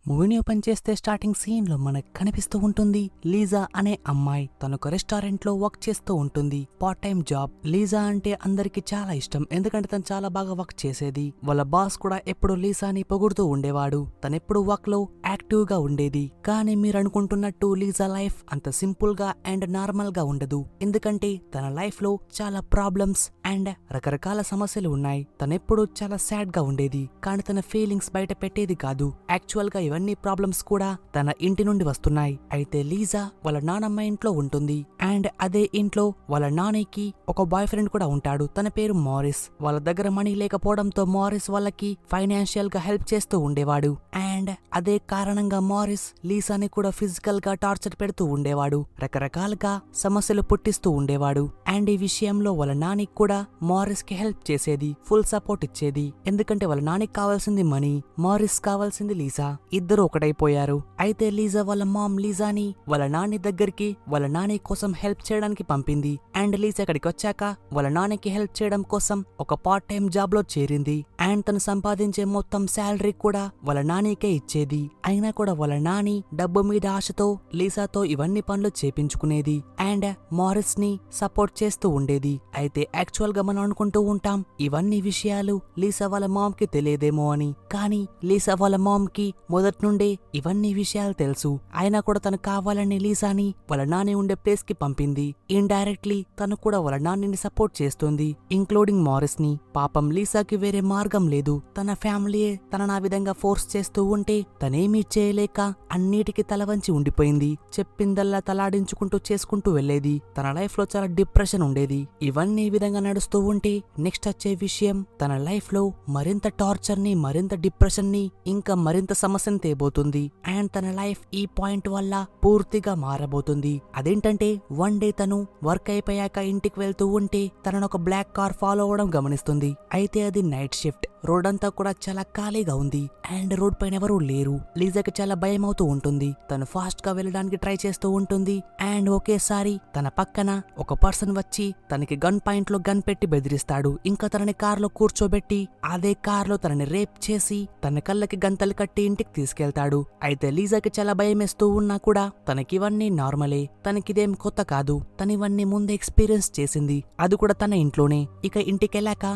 మూవీని ఓపెన్ చేస్తే starting scene లో మనకు కనిపిస్తూ ఉంటుంది లీజా అనే అమ్మాయి. తనొక రెస్టారెంట్ లో వర్క్ చేస్తూ ఉంటుంది, పార్ట్ టైం జాబ్. లీజా అంటే అందరికి చాలా ఇష్టం, ఎందుకంటే తను చాలా బాగా వర్క్ చేసేది. వాళ్ళ బాస్ కూడా ఎప్పుడు లీజాని పొగుడుతూ ఉండేవాడు. తనెప్పుడు వర్క్ లో యాక్టివ్ గా ఉండేది. కానీ మీరు అనుకుంటున్నట్టు లీజా లైఫ్ అంత సింపుల్ గా అండ్ నార్మల్ గా ఉండదు. ఎందుకంటే తన లైఫ్ లో చాలా ప్రాబ్లమ్స్ అండ్ రకరకాల సమస్యలు ఉన్నాయి. తనెప్పుడు చాలా సాడ్ గా ఉండేది, కానీ తన ఫీలింగ్స్ బయట పెట్టేది కాదు. యాక్చువల్ గా ఇవన్నీ ప్రాబ్లమ్స్ కూడా తన ఇంటి నుండి వస్తున్నాయి. అయితే లీజా వాళ్ళ నానమ్మ ఇంట్లో ఉంటుంది, అండ్ అదే ఇంట్లో వాళ్ళ నాన్నకి ఒక బాయ్ ఫ్రెండ్ కూడా ఉంటాడు. తన పేరు మారిస్. వాళ్ళ దగ్గర మనీ లేకపోవడంతో మారిస్ వాళ్ళకి ఫైనాన్షియల్ గా హెల్ప్ చేస్తూ ఉండేవాడు. అండ్ అదే కారణంగా మారిస్ లీసాని కూడా ఫిజికల్ గా టార్చర్ పెడుతూ ఉండేవాడు, రకరకాలుగా సమస్యలు పుట్టిస్తూ ఉండేవాడు. అండ్ ఈ విషయంలో వాళ్ళ నానికి కూడా మారిస్ కి హెల్ప్ చేసేది, ఫుల్ సపోర్ట్ ఇచ్చేది. ఎందుకంటే వాళ్ళ నానికి కావాల్సింది మనీ, మారిస్ కావాల్సింది లీజా. ఇద్దరు ఒకటైపోయారు. అయితే లీజా వాళ్ళ మామ్ లీజాని వాళ్ళ నాని దగ్గరికి వాళ్ళ నాని కోసం హెల్ప్ చేయడానికి పంపింది. అండ్ లీజా అక్కడికి వచ్చాక వాళ్ళ నానికి హెల్ప్ చేయడం కోసం ఒక పార్ట్ టైం జాబ్ లో చేరింది. అండ్ తను సంపాదించే మొత్తం శాలరీ కూడా వాళ్ళ నానికే ఇచ్చేది. అయినా కూడా వాళ్ళ నాని డబ్బు మీద ఆశతో లీజాతో ఇవన్నీ పనులు చేపించుకునేది అండ్ మారిస్ ని సపోర్ట్ చేస్తూ ఉండేది. అయితే యాక్చువల్ గా మనం అనుకుంటూ ఉంటాం ఇవన్నీ విషయాలు లీసా వాళ్ళ మామ్ కి తెలియదేమో అని. కానీ లీసా వాళ్ళ మామ్ కి మొదటి నుండే ఇవన్నీ విషయాలు తెలుసు. అయినా కూడా తను కావాలని లీసాని వాళ్ళ నాని ఉండే ప్లేస్ కి పంపింది. ఇండైరెక్ట్లీ తను కూడా వాళ్ళ నాన్నని సపోర్ట్ చేస్తుంది, ఇంక్లూడింగ్ మారిస్ ని. పాపం లీసాకి వేరే మార్గం లేదు. తన ఫ్యామిలీయే తనని ఆ విధంగా ఫోర్స్ చేస్తూ ఉంటే తనేమీ చేయలేక అన్నిటికీ తల వంచి ఉండిపోయింది. చెప్పిందల్లా తలాడించుకుంటూ చేసుకుంటూ వెళ్లేది. తన లైఫ్ లో చాలా డిప్రెషన్ ఉండేది. ఇవన్నీ ఈ విధంగా నడుస్తూ ఉంటే నెక్స్ట్ వచ్చే విషయం తన లైఫ్ లో మరింత టార్చర్ ని, మరింత డిప్రెషన్ ని, ఇంకా మరింత సమస్యను తేబోతుంది. అండ్ తన లైఫ్ ఈ పాయింట్ వల్ల పూర్తిగా మారబోతుంది. అదేంటంటే వన్ డే తను వర్క్ అయిపోయాక ఇంటికి వెళ్తూ ఉంటే తనను ఒక బ్లాక్ కార్ ఫాలో అవడం గమనిస్తుంది. అయితే అది నైట్ షిఫ్ట్. రోడ్ అంతా కూడా చాలా ఖాళీగా ఉంది అండ్ రోడ్ పైన ఎవరూ లేరు. లీజాకి చాలా భయం అవుతూ ఉంటుంది. తను ఫాస్ట్ గా వెళ్ళడానికి ట్రై చేస్తూ ఉంటుంది. అండ్ ఒకేసారి తన పక్కన ఒక పర్సన్ వచ్చి తనకి గన్ పాయింట్ లో గన్ పెట్టి బెదిరిస్తాడు. ఇంకా తనని కార్ లో కూర్చోబెట్టి అదే కార్ లో తనని రేప్ చేసి తన కళ్ళకి గంతలు కట్టి ఇంటికి తీసుకెళ్తాడు. అయితే లీజాకి చాలా భయం వేస్తూ ఉన్నా కూడా తనకివన్నీ నార్మలే. తనకిదేం కొత్త కాదు. తనివన్నీ ముందే ఎక్స్పీరియన్స్ చేసింది, అది కూడా తన ఇంట్లోనే. ఇక ఇంటికెళ్ళాక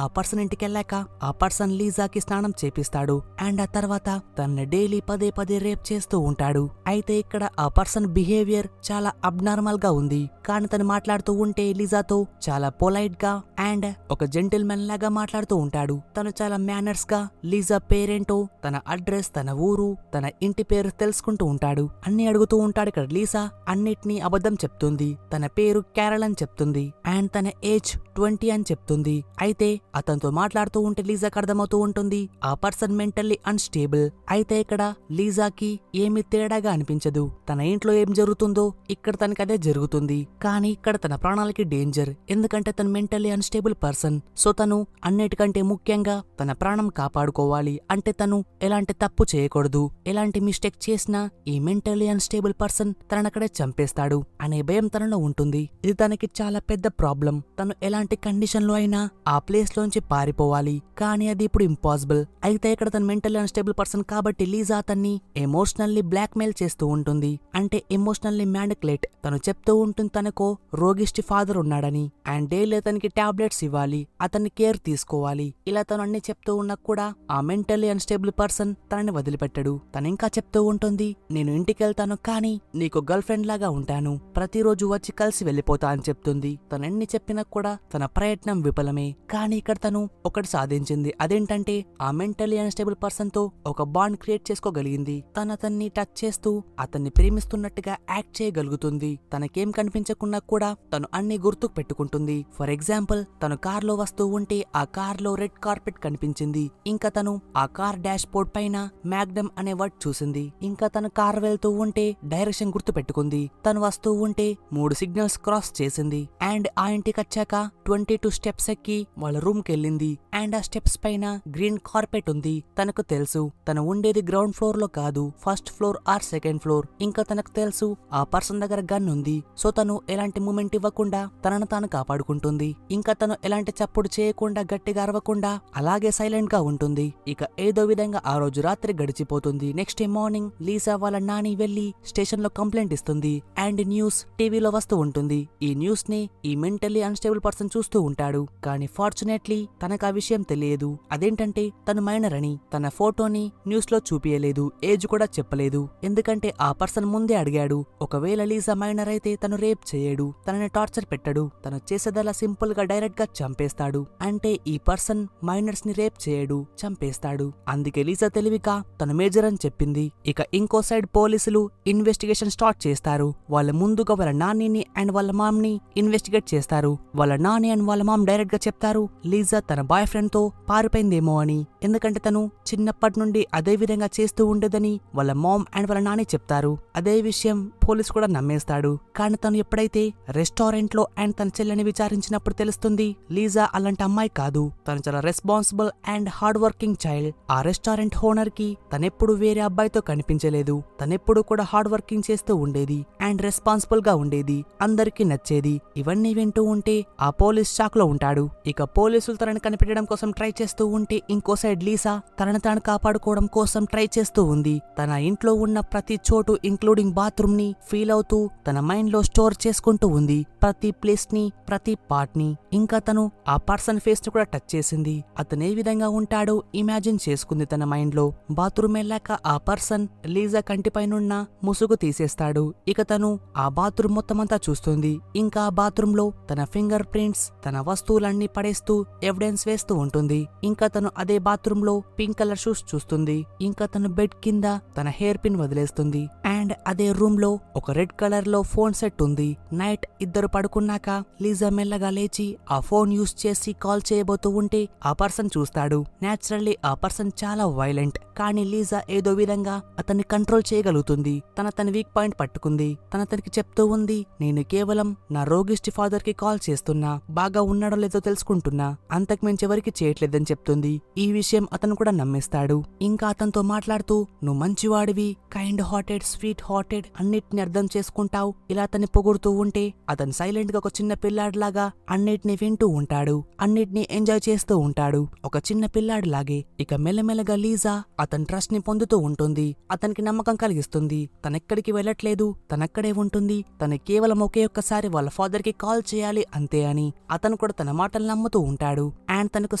ఆ పర్సన్ ఇంటికెళ్ళాక ఆ పర్సన్ లీజాకి స్నానం చేపిస్తాడు. అండ్ ఆ తర్వాత తనని డైలీ పదే పదే రేప్ చేస్తూ ఉంటాడు. అయితే ఇక్కడ ఆ పర్సన్ బిహేవియర్ చాలా అబ్నార్మల్ గా ఉంది. కానీ తను మాట్లాడుతూ ఉంటే లీజాతో చాలా పొలైట్ గా అండ్ ఒక జెంటిల్మెన్ లాగా మాట్లాడుతూ ఉంటాడు. తను చాలా మేనర్స్ గా లీజా పేరేంటో, తన అడ్రస్, తన ఊరు, తన ఇంటి పేరు తెలుసుకుంటూ ఉంటాడు. అన్ని అడుగుతూ ఉంటాడు. ఇక్కడ లీజా అన్నిటినీ అబద్ధం చెప్తుంది. తన పేరు క్యారల్ అని చెప్తుంది అండ్ తన ఏజ్ 20 అని చెప్తుంది. అయితే అతనితో మాట్లాడుతూ ఉంటే లీజాకి అర్థమవుతూ ఉంటుంది ఆ పర్సన్ మెంటల్లీ అన్స్టేబుల్. అయితే ఇక్కడ లీజాకి ఏమీ తేడాగా అనిపించదు. తన ఇంట్లో ఏం జరుగుతుందో ఇక్కడ తనకి అదే జరుగుతుంది. కానీ ఇక్కడ తన ప్రాణాలకి డేంజర్, ఎందుకంటే తను మెంటల్లీ అన్స్టేబుల్ పర్సన్. సో తను అన్నిటికంటే ముఖ్యంగా తన ప్రాణం కాపాడుకోవాలి. అంటే తను ఎలాంటి తప్పు చేయకూడదు. ఎలాంటి మిస్టేక్ చేసినా ఈ మెంటల్లీ అన్స్టేబుల్ పర్సన్ తననక్కడే చంపేస్తాడు అనే భయం తనలో ఉంటుంది. ఇది తనకి చాలా పెద్ద ప్రాబ్లం. తను ఎలాంటి కండిషన్ లో అయినా ఆ ప్లేస్ లోంచి పారిపోవాలి, కానీ అది ఇప్పుడు ఇంపాసిబుల్. అయితే ఇక్కడ తన మెంటల్లీ అన్స్టేబుల్ పర్సన్ కాబట్టి లీజా అతన్ని ఎమోషనల్లీ బ్లాక్ మెయిల్ చేస్తూ ఉంటుంది. అంటే ఎమోషనల్లీ మ్యానిపులేట్. తను చెప్తూ ఉంటుంది తనకో రోగిష్టి ఫాదర్ ఉన్నాడని అండ్ డైలీ అతనికి టాబ్లెట్స్ ఇవ్వాలి, అతన్ని కేర్ తీసుకోవాలి. ఇలా తను అన్ని చెప్తూ ఉన్నా కూడా ఆ మెంటల్లీ అన్స్టేబుల్ పర్సన్ తనని వదిలిపెట్టడు. తను ఇంకా చెప్తూ ఉంటుంది, నేను ఇంటికెళ్తాను కానీ నీకు గర్ల్ ఫ్రెండ్ లాగా ఉంటాను, ప్రతిరోజు వచ్చి కలిసి వెళ్ళిపోతా అని చెప్తుంది. తను ఎన్ని చెప్పినా కూడా తన ప్రయత్నం విఫలమే. కానీ ఇక్కడ తను ఒకటి సాధించింది. అదేంటంటే ఆ మెంటల్లీ అన్స్టేబుల్ పర్సన్ తో ఒక బాండ్ క్రియేట్ చేసుకోగలిగింది. తను అతన్ని టచ్ చేస్తూ అతన్ని ప్రేమిస్తున్నట్టుగా యాక్ట్ చేయగలుగుతుంది. తనకేం కనిపించకున్నా కూడా తను అన్ని గుర్తుకు పెట్టుకుంటుంది. ఫర్ ఎగ్జాంపుల్ తను కార్ లో వస్తూ ఉంటే ఆ కార్ లో రెడ్ కార్పెట్ కనిపించింది. ఇంకా తను ఆ కార్ డాష్ బోర్డ్ పైన మ్యాగ్నమ్ అనే వర్డ్ చూసింది. ఇంకా తను కార్ వెళ్తూ ఉంటే డైరెక్షన్ గుర్తు పెట్టుకుంది. తను వస్తూ ఉంటే 3 సిగ్నల్స్ క్రాస్ చేసింది. అండ్ ఆ ఇంటికి వచ్చాక 22 స్టెప్స్ ఎక్కి వాళ్ళ రూమ్ కెళ్ళింది. అండ్ ఆ స్టెప్స్ పైన గ్రీన్ కార్పెట్ ఉంది. తనకు తెలుసు తను ఉండేది గ్రౌండ్ ఫ్లోర్ లో కాదు, first floor or second floor. ఇంకా తనకు తెలుసు ఆ పర్సన్ దగ్గర గన్ ఉంది. సో తను ఎలాంటి మూమెంట్ ఇవ్వకుండా తనను తాను కాపాడుకుంటుంది. ఇంకా తను ఎలాంటి చప్పుడు చేయకుండా గట్టిగా అరవకుండా అలాగే సైలెంట్ గా ఉంటుంది. ఇక ఏదో విధంగా ఆ రోజు రాత్రి గడిచిపోతుంది. నెక్స్ట్ డే మార్నింగ్ లీజా వాళ్ళ నాని వెళ్లి స్టేషన్ లో కంప్లైంట్ ఇస్తుంది. అండ్ న్యూస్ టీవీలో వస్తూ ఉంటుంది. ఈ న్యూస్ ని ఈ మెంటల్లీ అన్స్టేబుల్ పర్సన్ చూస్తూ ఉంటాడు. కానీ ఫార్చునేట్లీ తనకు ఆ విషయం తెలియదు. అదేంటంటే తను మైనర్ అని తన ఫోటోని న్యూస్ లో చూపియలేదు, ఏజ్ కూడా చెప్పలేదు. ఎందుకంటే ఆ పర్సన్ ముందే అడిగాడు. ఒకవేళ లీజా మైనర్ అయితే తను రేప్ చేయడు, తనని టార్చర్ పెట్టడు, తను చేసేదలా సింపుల్ గా డైరెక్ట్ గా చంపేస్తాడు. అంటే ఈ పర్సన్ మైనర్స్ ని రేప్ చేయడు, చంపేస్తాడు. అందుకే లీజా తెలివిగా తను మేజర్ అని చెప్పింది. ఇక ఇంకో సైడ్ పోలీసులు ఇన్వెస్టిగేషన్ స్టార్ట్ చేస్తారు. వాళ్ళ ముందుగా వాళ్ళ నాన్నని అండ్ వాళ్ళ మామ్ ని ఇన్వెస్టిగేట్ చేస్తారు. వాళ్ళ నాని అండ్ వాళ్ళ మామ్ డైరెక్ట్ గా చెప్తారు లీజా తన బాయ్ ఫ్రెండ్ తో పారిపోయిందేమో అని. ఎందుకంటే తను చిన్నప్పటి నుండి అదే విధంగా చేస్తూ ఉండేదని వాళ్ళ మామ్ అండ్ వాళ్ళ నాని చెప్తారు. అదే విషయం పోలీస్ కూడా నమ్మేస్తాడు. కానీ తను ఎప్పుడైతే రెస్టారెంట్ లో అండ్ తన చెల్లెని విచారించినప్పుడు తెలుస్తుంది లీజా అలాంటి అమ్మాయి కాదు, తను చాలా responsible and hard working child. ఆ రెస్టారెంట్ ఓనర్ కి తనెప్పుడు వేరే అబ్బాయితో కనిపించలేదు. తనెప్పుడు కూడా హార్డ్ వర్కింగ్ చేస్తూ ఉండేది అండ్ రెస్పాన్సిబుల్ గా ఉండేది, అందరికీ నచ్చేది. ఇవన్నీ వింటూ ఉంటే ఆ పోలీస్ షాక్ లో ఉంటాడు. ఇక పోలీసులు తనని కనిపెట్టడం కోసం ట్రై చేస్తూ ఉంటే ఇంకో సైడ్ లీసా తనను తాను కాపాడుకోవడం కోసం ట్రై చేస్తూ ఉంది. తన ఇంట్లో ఉన్న ప్రతి చోటు ఇంక్లూడింగ్ బాత్రూమ్ ని ఫీల్ అవుతూ తన మైండ్ లో స్టోర్ చేసుకుంటూ ఉంది, ప్రతి ప్లేస్ ని, ప్రతి పార్ట్ ని. ఇంకా తను ఆ పర్సన్ ఫేస్ ని కూడా టచ్ చేసింది. అతను ఏ విధంగా ఉంటాడో ఇమాజిన్ చేసుకుంది తన మైండ్ లో. బాత్రూమ్ వెళ్ళాక ఆ పర్సన్ లీజా కంటిపైనున్న ముసుగు తీసేస్తాడు. ఇక తను ఆ బాత్రూమ్ మొత్తమంతా చూస్తుంది. ఇంకా ఆ బాత్రూమ్ లో తన ఫింగర్ ప్రింట్స్, తన వస్తువులన్నీ పడేస్తూ ఎవిడెన్స్ వేస్తూ ఉంటుంది. ఇంకా తను అదే బాత్రూమ్ లో పింక్ కలర్ షూస్ చూస్తుంది. ఇంకా తను బెడ్ కింద తన హెయిర్ పిన్ వదిలేస్తుంది. అండ్ అదే రూమ్ లో ఒక రెడ్ కలర్ లో ఫోన్ సెట్ ఉంది. నైట్ ఇద్దరు పడుకున్నాక లీజా మెల్లగా లేచి ఆ ఫోన్ యూస్ చేసి కాల్ చేయబోతూ ఉంటే ఆ పర్సన్ చూస్తాడు. నేచురల్లీ ఆ పర్సన్ చాలా వైలెంట్. కానీ లీజా ఏదో విధంగా అతన్ని కంట్రోల్ చేయగలుగుతుంది. తన వీక్ పాయింట్ పట్టుకుంది. తనకి చెప్తూ ఉంది, నేను కేవలం నా రోగిష్టి ఫాదర్ కి కాల్ చేస్తున్నా, బాగా ఉన్నాడో లేదో తెలుసుకుంటున్నా, అంతకు మించి ఎవరికి చేయట్లేదని చెప్తుంది. ఈ విషయం అతను కూడా నమ్మేస్తాడు. ఇంకా అతనితో మాట్లాడుతూ, నువ్వు మంచివాడివి, కైండ్ హార్టెడ్, స్వీట్ హార్టెడ్, అన్నిటిని అర్థం చేసుకుంటావు, ఇలా అతన్ని పొగుడుతూ ఉంటే అతను సైలెంట్ గా ఒక చిన్న పిల్లాడిలాగా అన్నిటిని వింటూ ఉంటాడు, అన్నిటిని ఎంజాయ్ చేస్తూ ఉంటాడు, ఒక చిన్న పిల్లాడిలాగే. ఇక మెల్లమెల్లగా లీజా అతని ట్రస్ట్ ని పొందుతూ ఉంటుంది. అతనికి నమ్మకం కలిగిస్తుంది. తనెక్కడికి వెళ్ళట్లేదు, తనక్కడే ఉంటుంది. తను కేవలం ఒకే ఒక్కసారి వాళ్ళ ఫాదర్ కి కాల్ చేయాలి అంతే అని. అతను కూడా తన మాటలు నమ్ముతూ ఉంటాడు అండ్ తనకు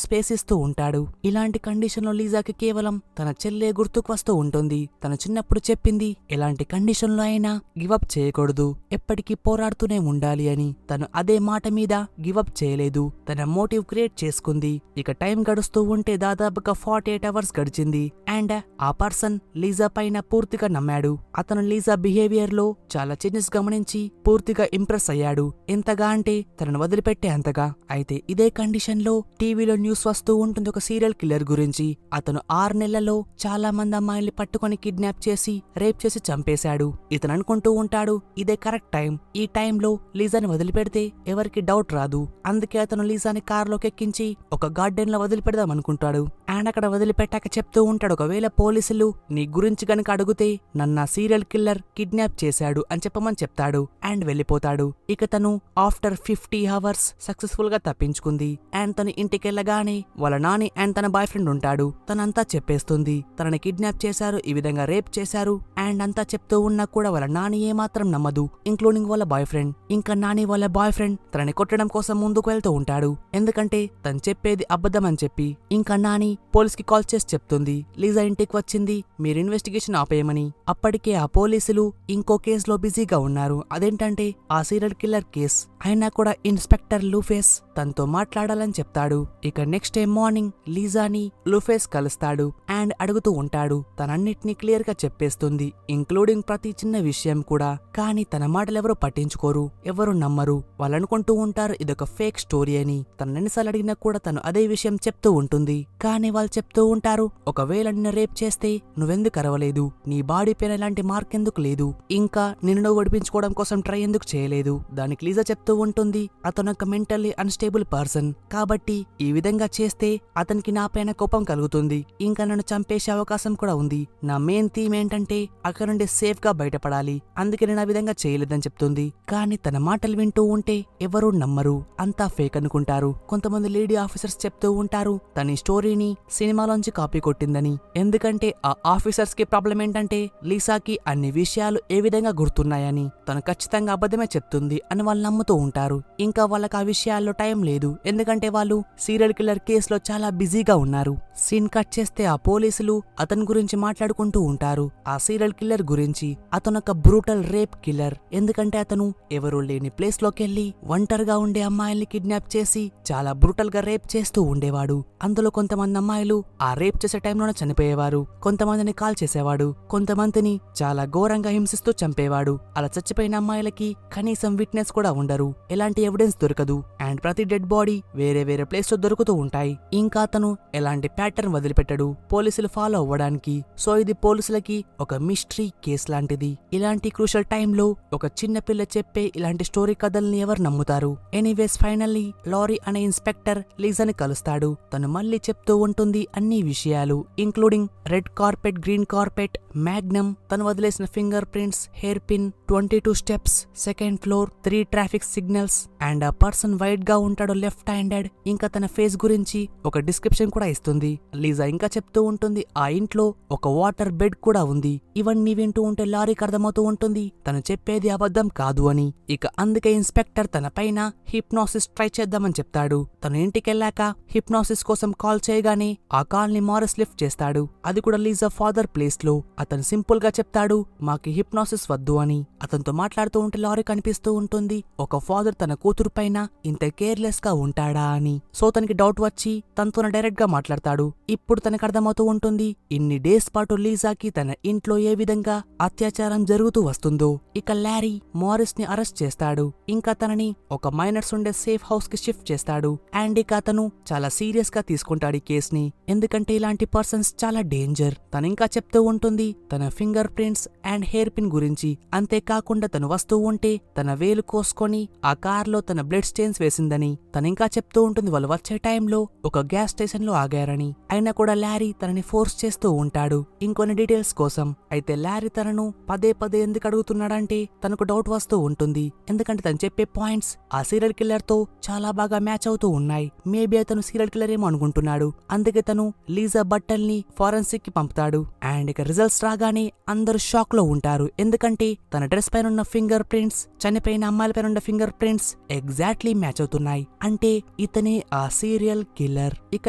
స్పేస్ ఇస్తూ ఉంటాడు. ఇలాంటి కండిషన్ లో లీజాకి కేవలం తన చెల్లె గుర్తుకు వస్తూ ఉంటుంది. తను చిన్నప్పుడు చెప్పింది, ఎలాంటి కండిషన్ లో అయినా గివప్ చేయకూడదు, ఎప్పటికీ పోరాడుతూనే ఉండాలి అని. తను అదే మాట మీద గివప్ చేయలేదు. తన మోటివ్ క్రియేట్ చేసుకుంది. ఇక టైం గడుస్తూ ఉంటే దాదాపుగా 48 అవర్స్ గడిచింది. అండ్ ఆ పర్సన్ లీజా పైన పూర్తిగా నమ్మాడు. అతను లీజా బిహేవియర్ లో చాలా చేంజెస్ గమనించి పూర్తిగా ఇంప్రెస్ అయ్యాడు. ఎంతగా అంటే తనను వదిలిపెట్టే అంతగా. అయితే ఇదే కండిషన్ లో టీవీలో న్యూస్ వస్తూ ఉంటుంది ఒక సీరియల్ కిల్లర్ గురించి. అతను 6 నెలల్లో చాలా మంది అమ్మాయిల్ని పట్టుకొని కిడ్నాప్ చేసి రేప్ చేసి చంపేశాడు. ఇతను అనుకుంటూ ఉంటాడు, ఇదే కరెక్ట్ టైం, ఈ టైంలో లీజాని వదిలిపెడితే ఎవరికి డౌట్ రాదు. అందుకే అతను లీజాని కారులోకి ఎక్కించి ఒక గార్డెన్ లో వదిలిపెడదాం అనుకుంటాడు. అండ్ అక్కడ వదిలిపెట్టాక చెప్తూ ఉంటాడు, ఒకవేళ పోలీసులు నీ గురించి గనుక అడిగితే నన్ను సీరియల్ కిల్లర్ కిడ్నాప్ చేశాడు అని చెప్పమని చెప్తాడు. అండ్ వెళ్ళిపోతాడు. ఇక తను ఆఫ్టర్ 50 అవర్స్ సక్సెస్ఫుల్ గా తప్పించుకుంది. అండ్ తను ఇంటికెళ్ళగానే వాళ్ళ నాని అండ్ తన బాయ్ ఫ్రెండ్ ఉంటాడు. తనంతా చెప్పేస్తుంది, తనని కిడ్నాప్ చేశారు, ఈ విధంగా రేప్ చేశారు అండ్ అంతా చెప్తూ ఉన్నా కూడా వాళ్ళ నాని ఏమాత్రం నమ్మదు, ఇంక్లూడింగ్ వాళ్ళ బాయ్ ఫ్రెండ్. ఇంకా నాని వాళ్ళ బాయ్ ఫ్రెండ్ తనని కొట్టడం కోసం ముందుకు వెళ్తూ ఉంటాడు. ఎందుకంటే తను చెప్పేది అబద్ధం అని చెప్పి. ఇంకా నాని పోలీస్ కి కాల్ చేసి చెప్తుంది, లీజా ఇంటికి వచ్చింది, మీరు ఇన్వెస్టిగేషన్ ఆపేయమని. అప్పటికే ఆ పోలీసులు ఇంకో కేసులో బిజీగా ఉన్నారు. అదేంటంటే ఆ సీరియల్ కిల్లర్ కేస్. అయినా కూడా ఇన్స్పెక్టర్ లూఫేస్ తనతో మాట్లాడాలని చెప్తాడు. ఇక నెక్స్ట్ డే మార్నింగ్ లీజాని లూఫేస్ కలుస్తాడు అండ్ అడుగుతూ ఉంటాడు. తనన్నిటినీ క్లియర్ గా చెప్పేస్తుంది, ఇంక్లూడింగ్ ఇంక్లూడింగ్ ప్రతి చిన్న విషయం కూడా. కానీ తన మాటలెవరూ పట్టించుకోరు, ఎవరు నమ్మరు. వాళ్ళనుకుంటూ ఉంటారు ఇదొక ఫేక్ స్టోరీ అని. తను ఎన్నిసార్లు అడిగినా కూడా తను అదే విషయం చెప్తూ ఉంటుంది. కానీ వాళ్ళు చెప్తూ ఉంటారు, ఒకవేళ నిన్ను రేప్ చేస్తే నువ్వెందుకు అరవలేదు, నీ బాడీ పైన ఎలాంటి మార్క్ ఎందుకు లేదు, ఇంకా నిన్ను నువ్వు ఓడిపించుకోవడం కోసం ట్రై ఎందుకు చేయలేదు. దానికి లీజా చెప్తూ ఉంటుంది, అతనొక మెంటల్లీ అన్స్టేబుల్ పర్సన్ కాబట్టి ఈ విధంగా చేస్తే అతనికి నా పైన కోపం కలుగుతుంది, ఇంకా నన్ను చంపేసే అవకాశం కూడా ఉంది. నా మెయిన్ థీమ్ ఏంటంటే అక్కడ నుండి సేఫ్ గా బయటపడాలి, అందుకే నేను ఆ విధంగా చేయలేదని చెప్తుంది. కానీ తన మాటలు వింటూ ఉంటే ఎవరూ నమ్మరు, అంతా ఫేక్ అనుకుంటారు. కొంతమంది లేడీ ఆఫీసర్స్ చెప్తూ ఉంటారు తన స్టోరీని సినిమాలోంచి కాపీ కొట్టిందని. ఎందుకంటే ఆ ఆఫీసర్స్ కి ప్రాబ్లం ఏంటంటే లీసాకి అన్ని విషయాలు ఏ విధంగా గుర్తున్నాయని, తను ఖచ్చితంగా అబద్ధమే చెప్తుంది అని వాళ్ళు నమ్ముతూ ఉంటారు. ఇంకా వాళ్ళకి ఆ విషయాల్లో టైం లేదు, ఎందుకంటే వాళ్ళు సీరియల్ కిల్లర్ కేసులో చాలా బిజీగా ఉన్నారు. సీన్ కట్ చేస్తే ఆ పోలీసులు అతని గురించి మాట్లాడుకుంటూ ఉంటారు, ఆ సీరియల్ కిల్లర్ గురించి. అతనొక బ్రూటల్ రేప్ కిల్లర్, ఎందుకంటే అతను ఎవరూ లేని ప్లేస్ లోకెళ్లి ఒంటరిగా ఉండే అమ్మాయిల్ని కిడ్నాప్ చేసి చాలా బ్రూటల్ గా రేప్ చేస్తూ ఉండేవాడు. అందులో కొంతమంది అమ్మాయిలు ఆ రేప్ చేసే టైంలోనే చనిపోయేవారు, కొంతమందిని కాల్ చేసేవాడు, కొంతమందిని చాలా ఘోరంగా హింసిస్తూ చంపేవాడు. అలా చచ్చిపోయిన అమ్మాయిలకి కనీసం విట్నెస్ కూడా ఉండరు, ఎలాంటి ఎవిడెన్స్ దొరకదు. అండ్ ప్రతి డెడ్ బాడీ వేరే వేరే ప్లేస్ లో దొరుకుతూ ఉంటాయి. ఇంకా అతను ఎలాంటి ప్యాటర్న్ వదిలిపెట్టడు పోలీసులు ఫాలో అవ్వడానికి. సో ఇది పోలీసులకి ఒక మిస్టరీ కేస్ లాంటిది. ఇలాంటి క్రూషల్ టైంలో ఒక చిన్న పిల్ల చెప్పే ఇలాంటి స్టోరీ కథల్ని ఎవరు నమ్ముతారు? ఎనీవేస్ ఫైనల్లీ లారీ అనే ఇన్స్పెక్టర్ లీజాని కలుస్తాడు. తను మళ్ళీ చెప్తూ ఉంటుంది అన్ని విషయాలు, including red carpet, green carpet, Magnum, తను వదిలేసిన finger prints, hair pin, 22 steps, second floor, 3 traffic signals, and ఆ పర్సన్ వైట్ గా ఉంటాడు, లెఫ్ట్ హ్యాండెడ్. ఇంకా తన ఫేస్ గురించి ఒక డిస్క్రిప్షన్ కూడా ఇస్తుంది. లీజా ఇంకా చెప్తూ ఉంటుంది ఆ ఇంట్లో ఒక వాటర్ బెడ్ కూడా ఉంది. ఇవన్నీ వింటూ ఉంటే లారీకి అర్థమవుతూ ఉంటుంది తను చెప్పేది అబద్ధం కాదు అని. ఇక అందుకే ఇన్స్పెక్టర్ తన పైన హిప్నాసిస్ ట్రై చేద్దామని చెప్తాడు. తను ఇంటికెళ్ళాక హిప్నాసిస్ కోసం కాల్ చేయగానే ఆ కాల్ ని మారిస్ లిఫ్ట్ చేస్తాడు. అది కూడా లీజా ఫాదర్ ప్లేస్ లో. అతను సింపుల్ గా చెప్తాడు మాకి హిప్నాసిస్ వద్దు అని. అతనితో మాట్లాడుతూ ఉంటే లారీ కనిపిస్తూ ఉంటుంది ఒక ఫాదర్ తన కూతురు పైన ఇంత కేర్లెస్ గా ఉంటాడా అని. సో తనకి డౌట్ వచ్చి తనతో డైరెక్ట్ గా మాట్లాడతాడు. ఇప్పుడు తనకు అర్థమవుతూ ఉంటుంది ఇన్ని డేస్ పాటు లీజాకి తన ఇంట్లో ఏ విధంగా అత్యాచారం జరుగుతూ వస్తుందో. ఇక లారీ మారిస్ ని అరెస్ట్ చేస్తాడు. ఇంకా తనని ఒక మైనర్స్ ఉండే సేఫ్ హౌస్ కి షిఫ్ట్ చేస్తాడు. అండ్ ఇక అతను చాలా సీరియస్ గా తీసుకుంటాడు ఈ కేస్ ని, ఎందుకంటే ఇలాంటి పర్సన్స్ చాలా డేంజర్. తను ఇంకా చెప్తూ ఉంటుంది తన finger prints and hair pin గురించి. అంతేకాకుండా తను వస్తూ ఉంటే తన వేలు కోసుకొని ఆ కార్ లో తన బ్లడ్ స్టెయిన్స్ వేసిందని. తనింకా చెప్తూ ఉంటుంది వాళ్ళు వచ్చే టైంలో ఒక గ్యాస్ స్టేషన్ లో ఆగారని. అయినా కూడా లారీ తనని ఫోర్స్ చేస్తూ ఉంటాడు ఇంకొన్ని డీటెయిల్స్ కోసం. అయితే లారీ తనను పదే పదే ఎందుకు అడుగుతున్నాడంటే తనకు డౌట్ వస్తూ ఉంటుంది, ఎందుకంటే తను చెప్పే పాయింట్స్ ఆ సీరియల్ కిల్లర్ తో చాలా బాగా మ్యాచ్ అవుతూ ఉన్నాయి. మేబీ అతను సీరియల్ కిల్లర్ ఏమో అనుకుంటున్నాడు. అందుకే తను లీజా బట్టల్ని ఫారెన్సిక్ కి పంపుతాడు. అండ్ ఇక రిజల్ట్స్ రాగానే అందరూ షాక్ లో ఉంటారు, ఎందుకంటే తన డ్రెస్ పైన ఉన్న ఫింగర్ ప్రింట్స్ చనిపోయిన అమ్మాయిల పైన ఉన్న ఫింగర్ ప్రింట్స్ ఎగ్జాక్ట్లీ మ్యాచ్ అవుతున్నాయి. అంటే ఇతనే ఆ సీరియల్ కిల్లర్. ఇక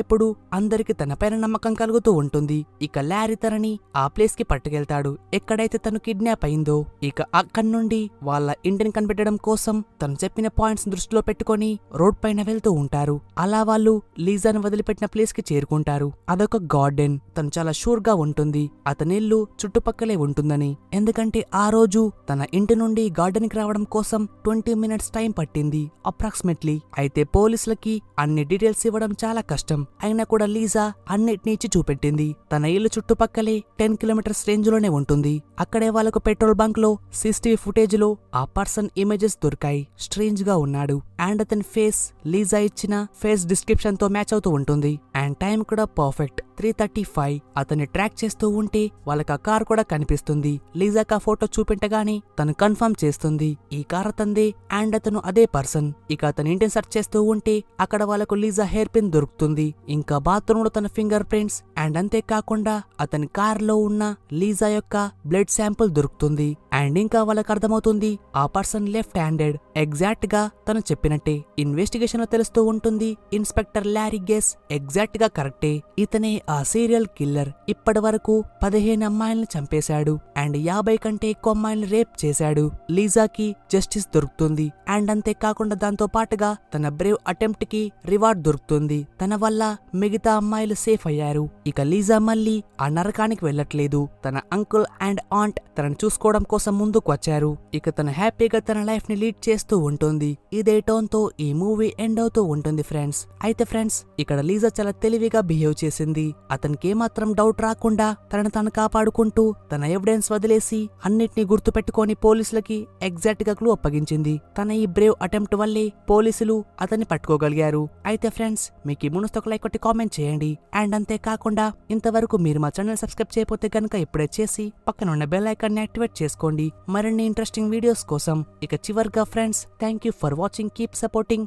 ఎప్పుడు అందరికి తన పైన నమ్మకం కలుగుతూ ఉంటుంది. ఇక లారీ తనని ఆ ప్లేస్ కి పట్టుకెళ్తాడు ఎక్కడైతే తను కిడ్నాప్ అయిందో. ఇక అక్కడి నుండి వాళ్ళ ఇంటిని కనిపెట్టడం కోసం తను చెప్పిన పాయింట్స్ దృష్టిలో పెట్టుకొని రోడ్ పైన వెళ్తూ ఉంటారు. అలా వాళ్ళు లీజాను వదిలిపెట్టిన ప్లేస్ కి చేరుకుంటారు. అదొక గార్డెన్. తను చాలా షూర్ గా ఉంటుంది అతని ఇల్లు చుట్టుపక్కలే ఉంటుందని, ఎందుకంటే ఆ రోజు తన ఇంటి నుండి గార్డెన్ కి రావడం కోసం 20 మినిట్స్ టైం పట్టింది అప్రాక్సిమేట్లీ. అయితే పోలీసులకి అన్ని డీటెయిల్స్ ఇవ్వడం చాలా కష్టం. అయినా కూడా లీజా అన్నిటిని ఇచ్చి చూపెట్టింది. తన ఇల్లు చుట్టుపక్కలే 10 కిలోమీటర్స్ రేంజ్ లోనే ఉంటుంది. అక్కడే వాళ్ళకు పెట్రోల్ బంక్ లో CCTV ఫుటేజ్ లో ఆ పర్సన్ ఇమేజెస్ దొరికాయి. స్ట్రేంజ్ గా ఉన్నాడు. అండ్ అతని ఫేస్ లీజా ఇచ్చిన ఫేస్ డిస్క్రిప్షన్ తో మ్యాచ్ అవుతూ ఉంటుంది. అండ్ టైం కూడా పర్ఫెక్ట్ 3:35. అతన్ని ట్రాక్ చేస్తూ ఉంటే వాళ్ళకి ఆ కార్ కూడా కనిపిస్తుంది. లీజాకి ఆ ఫోటో చూపెట్టగానే తను కన్ఫర్మ్ చేస్తుంది ఈ కార్ అతందే అండ్ అతను అదే పర్సన్. ఇక అతని ఇంటిని సెర్చ్ చేస్తూ ఉంటే అక్కడ వాళ్ళకు లీజా హెయిర్ పిన్ దొరుకుతుంది. ఇంకా బాత్రూమ్ లో తన ఫింగర్ ప్రింట్స్ అండ్ అంతేకాకుండా అతని కార్ లో ఉన్న లీజా యొక్క బ్లడ్ శాంపుల్ దొరుకుతుంది. అండ్ ఇంకా వాళ్ళకి అర్థమవుతుంది ఆ పర్సన్ లెఫ్ట్ హ్యాండెడ్. ఎగ్జాక్ట్ గా తను చెప్పినట్టే ఇన్వెస్టిగేషన్ లో తెలుస్తూ ఉంటుంది. ఇన్స్పెక్టర్ లారీ గెస్ ఎగ్జాక్ట్ గా కరెక్టే. ఇతనే ఆ సీరియల్ కిల్లర్. ఇప్పటి వరకు 15 అమ్మాయిల్ని చంపేశాడు అండ్ 50 కంటే ఎక్కువ అమ్మాయిల్ని రేప్ చేశాడు. లీజాకి జస్టిస్ దొరుకుతుంది అండ్ అంతేకాకుండా దాంతో పాటుగా తన బ్రేవ్ అటెంప్ట్ కి రివార్డ్ దొరుకుతుంది. తన వల్ల మిగతా అమ్మాయిలు సేఫ్ అయ్యారు. ఇక లీజా మళ్ళీ ఆ నరకానికి వెళ్ళట్లేదు. తన అంకుల్ అండ్ ఆంట్ తనను చూసుకోవడం కోసం ముందుకు వచ్చారు. ఇక తను హ్యాపీగా తన లైఫ్ ని లీడ్ చేస్తూ ఉంటుంది. ఇదే టోన్ తో ఈ మూవీ ఎండ్ అవుతూ ఉంటుంది ఫ్రెండ్స్. అయితే ఫ్రెండ్స్ ఇక్కడ లీజా చాలా తెలివిగా బిహేవ్ చేసింది. అతనికి ఏమాత్రం డౌట్ రాకుండా తనను తాను కాపాడుకుంటూ తన ఎవిడెన్స్ వదిలేసి అన్నిటినీ గుర్తు పెట్టుకొని పోలీసులకి ఎగ్జాక్ట్ గా క్లూ అప్పగించింది. తన ఈ బ్రేవ్ అటెంప్ట్ వల్లే పోలీసులు అతన్ని పట్టుకోగలిగారు. అయితే ఫ్రెండ్స్ మీకు ఈ మునుస్తు ఒక లైక్ కొట్టి కామెంట్ చేయండి. అండ్ అంతేకాకుండా ఇంతవరకు మీరు మా ఛానల్ సబ్స్క్రైబ్ చేయకపోతే కనుక ఇప్పుడే చేసి పక్కన ఉన్న బెల్ ఐకాన్ ని యాక్టివేట్ చేసుకోండి మరిన్ని ఇంట్రెస్టింగ్ వీడియోస్ కోసం. ఇక చివర్గా friends thank you for watching. Keep supporting